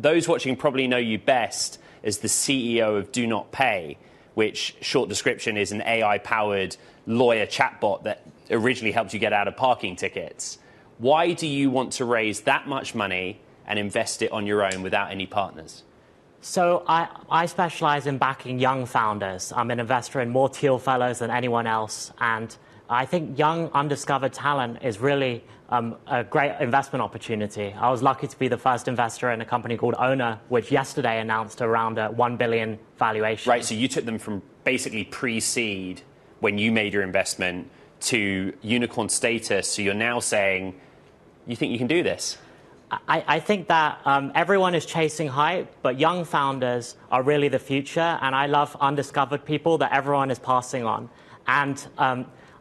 those watching probably know you best as the CEO of DoNotPay, which short description is an AI-powered lawyer chatbot that originally helped you get out of parking tickets. Why do you want to raise that much money and invest it on your own without any partners? So I specialize in backing young founders. I'm an investor in more Teal Fellows than anyone else. And I think young, undiscovered talent is really a great investment opportunity. I was lucky to be the first investor in a company called Owner, which yesterday announced around a $1 billion valuation. Right, so you took them from basically pre-seed when you made your investment to unicorn status. So you're now saying you think you can do this? I think that everyone is chasing hype, but young founders are really the future. And I love undiscovered people that everyone is passing on. And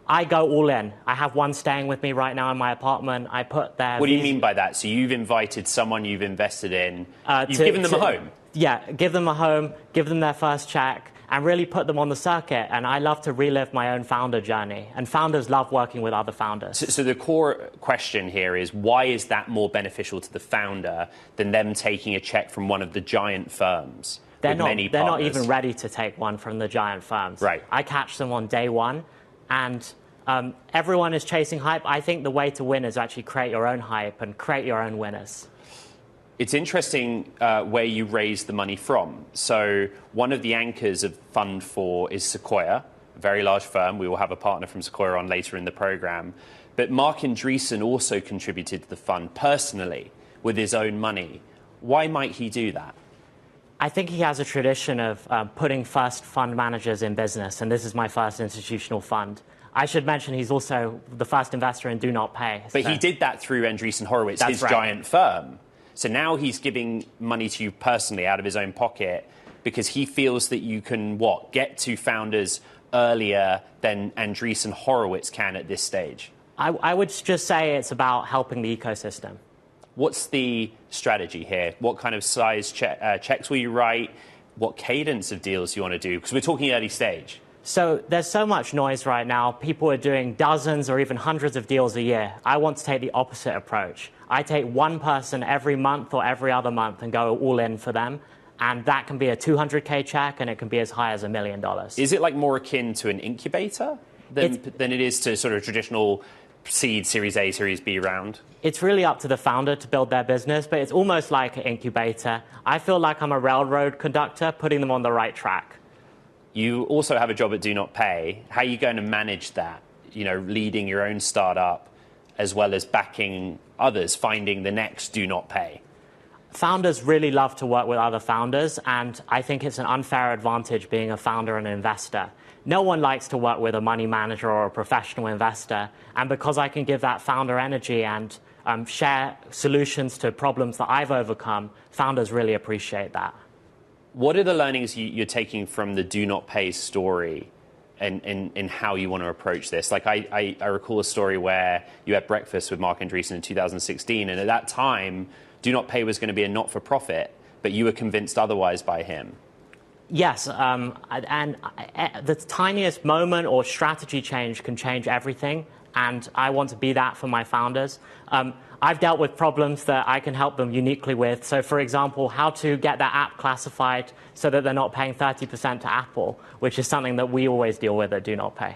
I go all in. I have one staying with me right now in my apartment. I put their... What do you mean by that? So you've invited someone you've invested in, you've given them a home? Yeah, give them a home, give them their first check, and really put them on the circuit. And I love to relive my own founder journey. And founders love working with other founders. So the core question here is, why is that more beneficial to the founder than them taking a check from one of the giant firms? They're not even ready to take one from the giant firms. Right. I catch them on day one. And everyone is chasing hype. I think the way to win is actually create your own hype and create your own winners. It's interesting where you raise the money from. So one of the anchors of Fund 4 is Sequoia, a very large firm. We will have a partner from Sequoia on later in the program. But Marc Andreessen also contributed to the fund personally with his own money. Why might he do that? I think he has a tradition of putting first fund managers in business, and this is my first institutional fund. I should mention he's also the first investor in DoNotPay. But he did that through Andreessen Horowitz, his giant firm. So now he's giving money to you personally out of his own pocket because he feels that you can, get to founders earlier than Andreessen Horowitz can at this stage? I would just say it's about helping the ecosystem. What's the strategy here? What kind of size checks will you write? What cadence of deals do you want to do? Because we're talking early stage. So there's so much noise right now. People are doing dozens or even hundreds of deals a year. I want to take the opposite approach. I take one person every month or every other month and go all in for them. And that can be a $200K check, and it can be as high as $1 million. Is it like more akin to an incubator than it is to sort of traditional seed, Series A, Series B round? It's really up to the founder to build their business, but it's almost like an incubator. I feel like I'm a railroad conductor putting them on the right track. You also have a job at DoNotPay. How are you going to manage that? Leading your own startup as well as backing others, finding the next DoNotPay. Founders really love to work with other founders, and I think it's an unfair advantage being a founder and an investor. No one likes to work with a money manager or a professional investor, and because I can give that founder energy and share solutions to problems that I've overcome, founders really appreciate that. What are the learnings you're taking from the DoNotPay story and how you want to approach this? Like I recall a story where you had breakfast with Marc Andreessen in 2016, and at that time, DoNotPay was going to be a not-for-profit, but you were convinced otherwise by him. Yes, and the tiniest moment or strategy change can change everything, and I want to be that for my founders. I've dealt with problems that I can help them uniquely with. So, for example, how to get their app classified so that they're not paying 30% to Apple, which is something that we always deal with at DoNotPay.